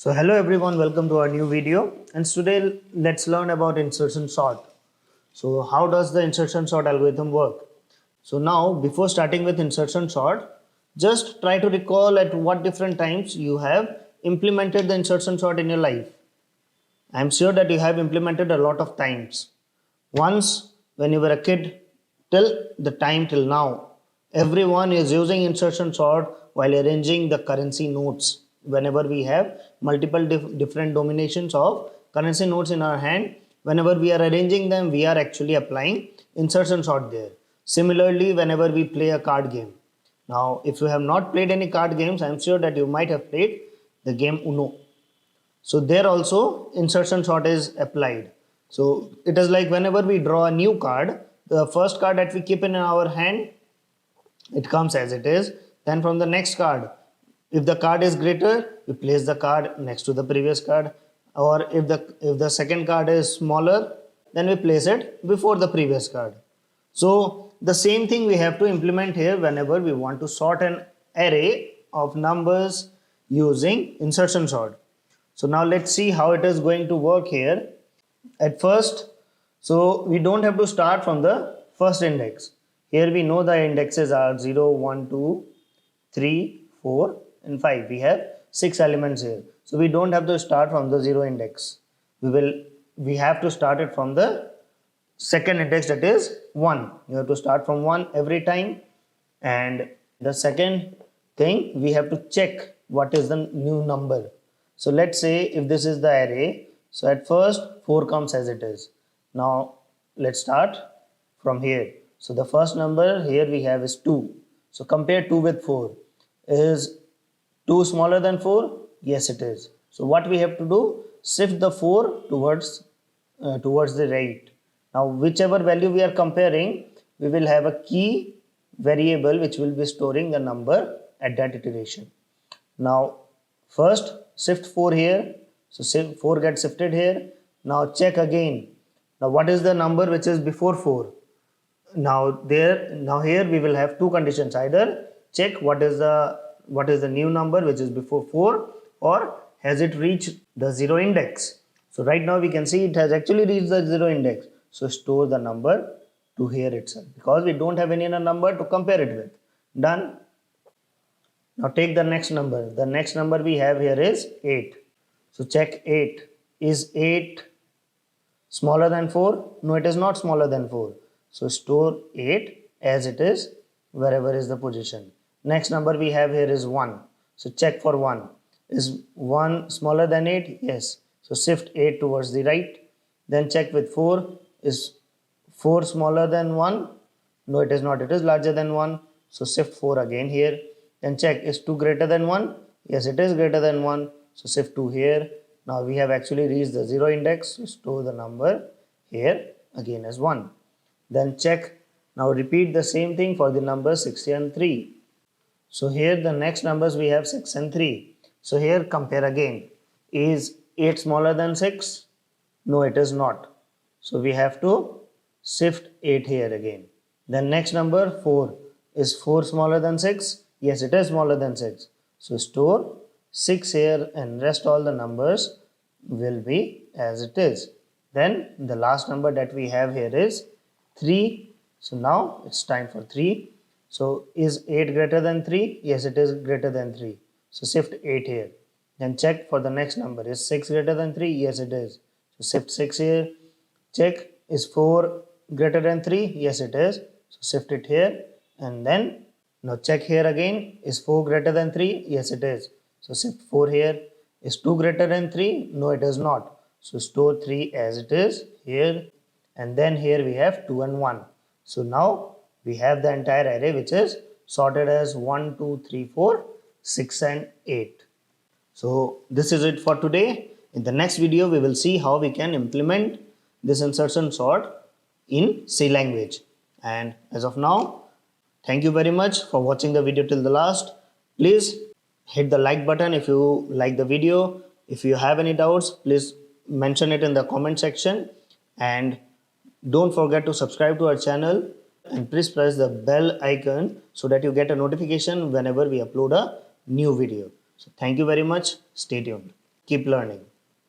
So hello everyone, welcome to our new video, and today let's learn about insertion sort. So how does the insertion sort algorithm work? So now before starting with insertion sort, just try to recall at what different times you have implemented the insertion sort in your life. I am sure that you have implemented a lot of times. Once when you were a kid till the time till now, everyone is using insertion sort while arranging the currency notes. Whenever we have multiple different dominations of currency notes in our hand, whenever we are arranging them, we are actually applying insertion sort there. Similarly, whenever we play a card game. Now, if you have not played any card games, I am sure that you might have played the game Uno. So there also insertion sort is applied. So it is like whenever we draw a new card, the first card that we keep in our hand, it comes as it is. Then from the next card, if the card is greater, we place the card next to the previous card. Or if the second card is smaller, then we place it before the previous card. So the same thing we have to implement here whenever we want to sort an array of numbers using insertion sort. So now let's see how it is going to work here. At first, so we don't have to start from the first index. Here we know the indexes are 0, 1, 2, 3, 4 and 5. We have 6 elements here. So we don't have to start from the 0 index. We have to start it from the second index, that is 1. You have to start from 1 every time. And the second thing, we have to check what is the new number. So let's say if this is the array, so at first 4 comes as it is. Now let's start from here. So the first number here we have is 2. So compare 2 with 4. Is 2 smaller than 4? Yes, it is. So what we have to do? Shift the 4 towards the right. Now whichever value we are comparing, we will have a key variable which will be storing the number at that iteration. Now first shift 4 here. So 4 gets shifted here. Now check again. Now what is the number which is before 4? Now here we will have two conditions. Either check what is the new number which is before 4, or has it reached the 0 index. So right now we can see it has actually reached the 0 index. So store the number to here itself, because we don't have any other number to compare it with. Done. Now take the next number. The next number we have here is 8. So check 8. Is 8 smaller than 4? No, it is not smaller than 4. So store 8 as it is wherever is the position. Next number we have here is 1. So check for 1. Is 1 smaller than 8? Yes. So shift 8 towards the right. Then check with 4. Is 4 smaller than 1? No, it is not. It is larger than 1. So shift 4 again here. Then check, is 2 greater than 1? Yes, it is greater than 1. So shift 2 here. Now we have actually reached the 0 index. So store the number here again as 1. Then check. Now repeat the same thing for the numbers 6 and 3. So here the next numbers we have 6 and 3. So here compare again. Is 8 smaller than 6? No, it is not. So we have to shift 8 here again. Then next number 4. Is 4 smaller than 6? Yes, it is smaller than 6. So store 6 here, and rest all the numbers will be as it is. Then the last number that we have here is 3. So now it's time for 3. So is 8 greater than 3? Yes, it is greater than 3. So shift 8 here. Then check for the next number. Is 6 greater than 3? Yes, it is. So shift 6 here. Check, is 4 greater than 3? Yes, it is. So shift it here, and then now check here again. Is 4 greater than 3? Yes, it is. So shift 4 here. Is 2 greater than 3? No, it is not. So store 3 as it is here, and then here we have 2 and 1. So now we have the entire array which is sorted as 1, 2, 3, 4, 6 and 8. So this is it for today. In the next video we will see how we can implement this insertion sort in C language. And as of now, thank you very much for watching the video till the last. Please hit the like button if you like the video. If you have any doubts, please mention it in the comment section. And don't forget to subscribe to our channel, and please press the bell icon so that you get a notification whenever we upload a new video. So thank you very much. Stay tuned. Keep learning.